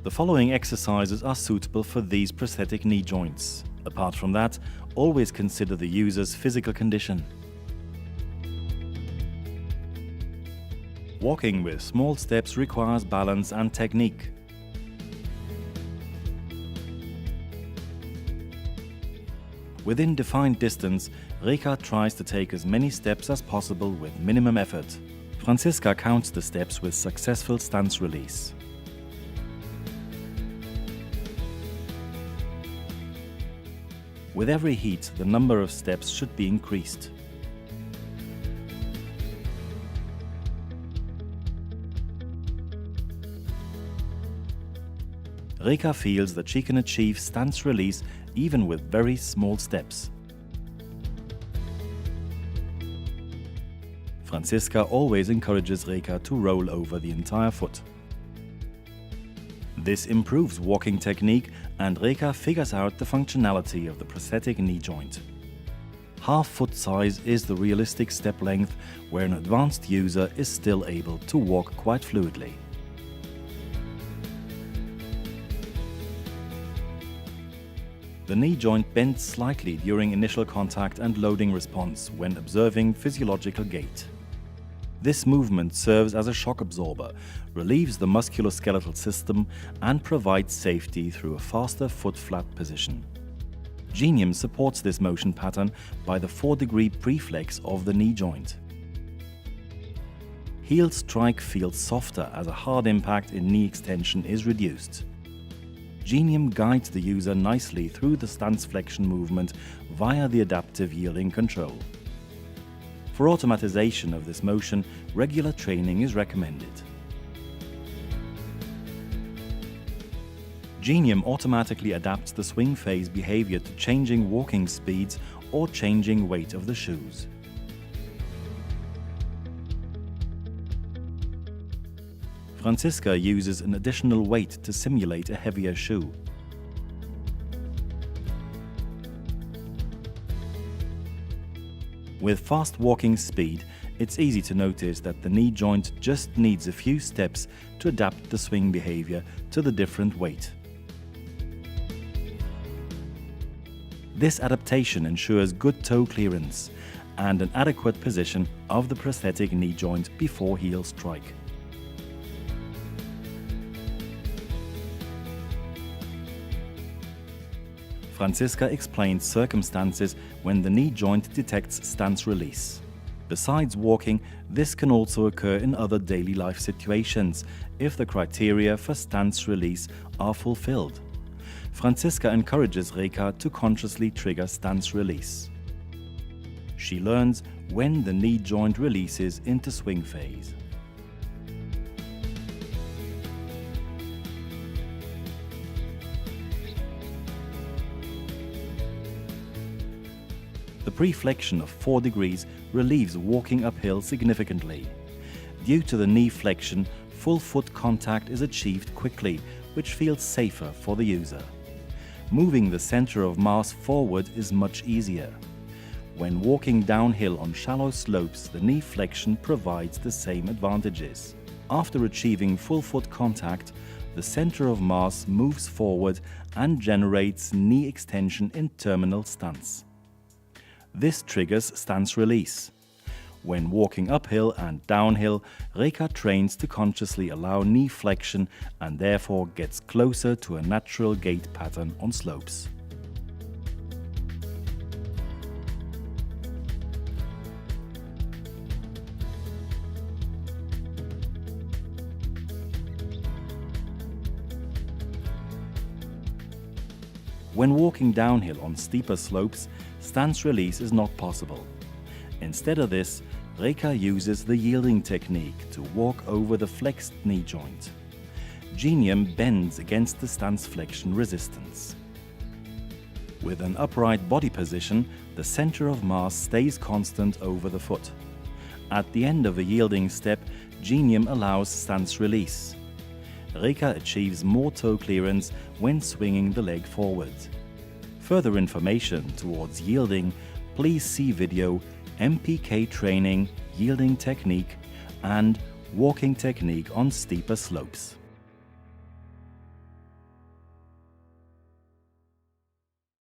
The following exercises are suitable for these prosthetic knee joints. Apart from that, always consider the user's physical condition. Walking with small steps requires balance and technique. Within defined distance, Reka tries to take as many steps as possible with minimum effort. Franziska counts the steps with successful stance release. With every heat, the number of steps should be increased. Reka feels that she can achieve stance release even with very small steps. Franziska always encourages Reka to roll over the entire foot. This improves walking technique, and Reka figures out the functionality of the prosthetic knee joint. Half foot size is the realistic step length where an advanced user is still able to walk quite fluidly. The knee joint bends slightly during initial contact and loading response when observing physiological gait. This movement serves as a shock absorber, relieves the musculoskeletal system, and provides safety through a faster foot flat position. Genium supports this motion pattern by the 4-degree preflex of the knee joint. Heel strike feels softer as a hard impact in knee extension is reduced. Genium guides the user nicely through the stance flexion movement via the adaptive yielding control. For automatization of this motion, regular training is recommended. Genium automatically adapts the swing phase behavior to changing walking speeds or changing weight of the shoes. Franziska uses an additional weight to simulate a heavier shoe. With fast walking speed, it's easy to notice that the knee joint just needs a few steps to adapt the swing behavior to the different weight. This adaptation ensures good toe clearance and an adequate position of the prosthetic knee joint before heel strike. Franziska explains circumstances when the knee joint detects stance release. Besides walking, this can also occur in other daily life situations if the criteria for stance release are fulfilled. Franziska encourages Reka to consciously trigger stance release. She learns when the knee joint releases into swing phase. The preflexion of 4 degrees relieves walking uphill significantly. Due to the knee flexion, full foot contact is achieved quickly, which feels safer for the user. Moving the center of mass forward is much easier. When walking downhill on shallow slopes, the knee flexion provides the same advantages. After achieving full foot contact, the center of mass moves forward and generates knee extension in terminal stance. This triggers stance release. When walking uphill and downhill, Reka trains to consciously allow knee flexion and therefore gets closer to a natural gait pattern on slopes. When walking downhill on steeper slopes, stance release is not possible. Instead of this, Reka uses the yielding technique to walk over the flexed knee joint. Genium bends against the stance flexion resistance. With an upright body position, the center of mass stays constant over the foot. At the end of a yielding step, Genium allows stance release. Reka achieves more toe clearance when swinging the leg forward. Further information towards yielding, please see video MPK Training, Yielding Technique and Walking Technique on Steeper Slopes.